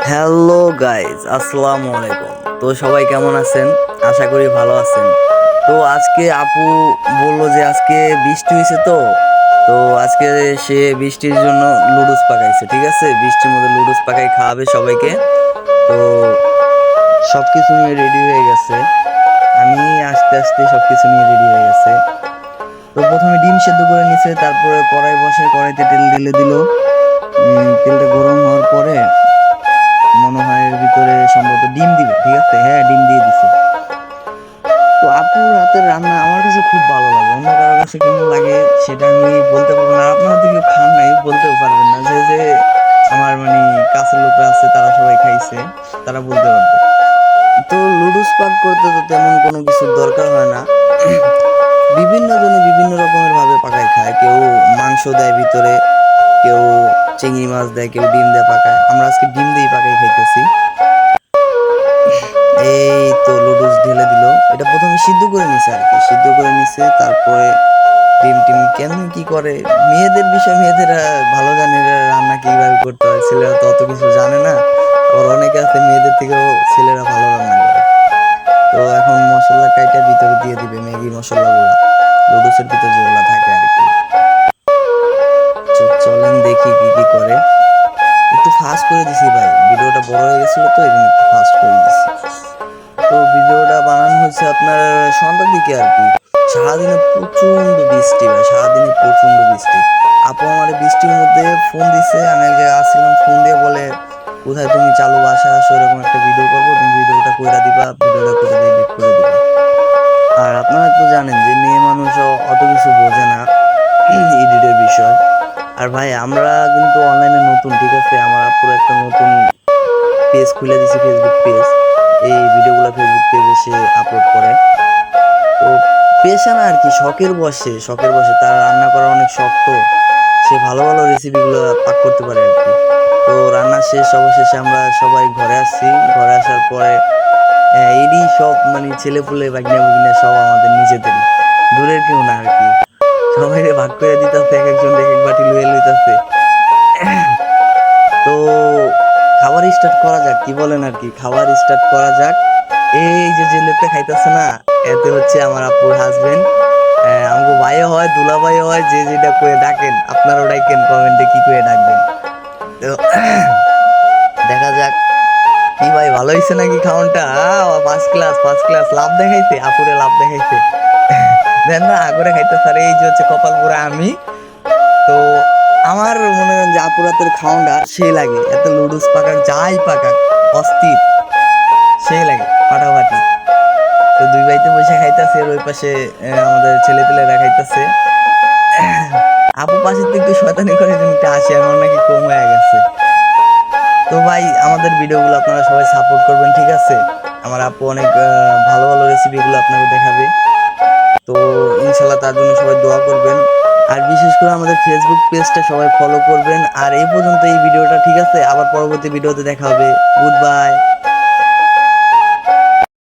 Hello guys, আসসালামু আলাইকুম। তো সবাই কেমন আছেন? আশা করি ভালো আছেন। তো আজকে আপু বললো যে আজকে বৃষ্টি হয়েছে, তো আজকে সে বৃষ্টির জন্য লুডুস পাকাইছে। ঠিক আছে, বৃষ্টির মধ্যে লুডুস পাকাই খাওয়াবে সবাইকে। তো সব কিছু নিয়ে রেডি হয়ে গেছে। আমি আস্তে আস্তে সব কিছু নিয়ে রেডি হয়ে গেছে। তো প্রথমে ডিম সেদ্ধ করে নিছে, তারপরে কড়াই বসে কড়াইতে তেল ঢেলে দিল। তেলটা গরম হওয়ার পরে মনে হয় এর ভিতরে সম্ভবত ডিম দিবে। ঠিক আছে, হ্যাঁ, ডিম দিয়ে দিছে। তো আপুর হাতের রান্না আমার কাছে খুব ভালো লাগে। অন্য কারোর কাছে কেমন লাগে সেটা আমি বলতে পারবো না, আর আপনারা তো কেউ খান নাই, বলতেও পারবেন না। যে যে আমার কাছের লোকরা আছে, তারা সবাই খাইছে, তারা বলতে পারবে। তো লুডুস পাক করতে তো তেমন কোনো কিছুর দরকার হয় না। বিভিন্ন জনে বিভিন্ন রকমের ভাবে পাকায় খায়। কেউ মাংস দেয় ভিতরে, কেউ চিংড়ি মাছ দেয়, কেউ ডিম দিয়ে পাকায়। আমরা আজকে ডিম দিয়েই পাকাই খাইতেছি। এই তো লুডুস ঢেলে দিল। এটা প্রথমে সিদ্ধ করে নিছে আর কি, সিদ্ধ করে নিছে, তারপরে ডিম টিম কেমন কি করে। মেয়েদের বিষয়, মেয়েদেরা ভালো জানে এরা রান্না কিভাবে করতে হয়। ছেলেরা তো অত কিছু জানে না। আবার অনেকে আছে মেয়েদের থেকেও ছেলেরা ভালো রান্না করে। তো এখন মশলা কাইটা ভিতরে দিয়ে দিবে, ম্যাগি মশলাগুলা, লুডুসের ভিতরে যেগুলা থাকে আর কি। চলেন দেখি কি কি করে। একটু ফাস্ট করে দিছি ভাই, ভিডিওটা বড় হয়ে গেছিল তো এই জন্য একটু ফাস্ট করে দিছি। তো ভিডিওটা বানানো হয়েছে আপনার সন্ধ্যার দিকে আর কি। সারাদিনে প্রচন্ড বৃষ্টি ভাই, সারাদিনে প্রচন্ড বৃষ্টি। আপু আমার বৃষ্টির মধ্যে ফোন দিছে, আমি এক জায়গায় আসছিলাম, ফোন দিয়ে বলে কোথায় তুমি, চালু বাসা আসো, এরকম একটা ভিডিও করবো, তুমি ভিডিওটা কইরা দিবা, ভিডিওটা করে এডিট করে দিবা। আর আপনারা তো জানেন যে মেয়ে মানুষ অত কিছু বোঝে না এডিটের বিষয়। আর ভাই আমরা কিন্তু অনলাইনে নতুন, ঠিক আছে। আমার আপুর একটা নতুন পেজ খুলে দিছি, ফেসবুক পেজ। এই ভিডিওগুলো ফেসবুক পেজে সে আপলোড করে। তো পেশা না আর কি, শখের বসে তার রান্না করা অনেক শখ। তো সে ভালো ভালো রেসিপিগুলো পাক করতে পারে আর কি। তো রান্না শেষ, অবশেষে আমরা সবাই ঘরে আসছি। ঘরে আসার পরে এরই সব ছেলে পুলে বাগিনা বুগিনা সব আমাদের নিজেদেরই, দূরের কেউ না আর কি। সবাই ভাগ করে দিতেছে, এক একজন এক এক বাটি লুয়ে লইতাছে। তো খাবার স্টার্ট করা যাক, কি বলেন আর কি, খাবার স্টার্ট করা যাক। এই যে যে লোকটা খাইতেছে না, এতে হচ্ছে আমার আপুর হাজবেন্ড। আমাকে ভাইও হয়, দুলা ভাইও হয়, যে যেটা করে ডাকেন, আপনারাও ডাকেন, কমেন্টে কি করে ডাকবেন। তো দেখা যাক। কি ভাই, ভালো হয়েছে নাকি খাওয়ানটা? First class, first class. Love দেখাইছে আপুরে, লাভ দেখাইছে। দেন না আগরে খাইতে পারে, এই যে হচ্ছে কপাল পুরা আমি। তো আমার মনে হয় যে আপুর হাতের খাওয়ানটা সেই লাগে, এত লুডুস পাকাক যাই পাকাক, অস্থির, সেই লাগে ফাটাফাটি। তো দুই ভাইতে বসে খাইতেছে, আর ওই পাশে আমাদের ছেলে পেলেরা খাইতেছে। আপু পাশের থেকে একটু শয়তানি করে, তুমি একটু হাসি আমার নাকি কম হয়ে গেছে। তো ভাই আমাদের ভিডিওগুলো আপনারা সবাই সাপোর্ট করবেন, ঠিক আছে। আমার আপু অনেক ভালো ভালো রেসিপিগুলো আপনাকে দেখাবে। তো ইনশাল্লাহ তার জন্য সবাই দোয়া করবেন। আর বিশেষ করে আমাদের ফেসবুক পেজটা সবাই ফলো করবেন। আর এই পর্যন্ত এই ভিডিওটা, ঠিক আছে। আবার পরবর্তী ভিডিওতে দেখা হবে। Good bye.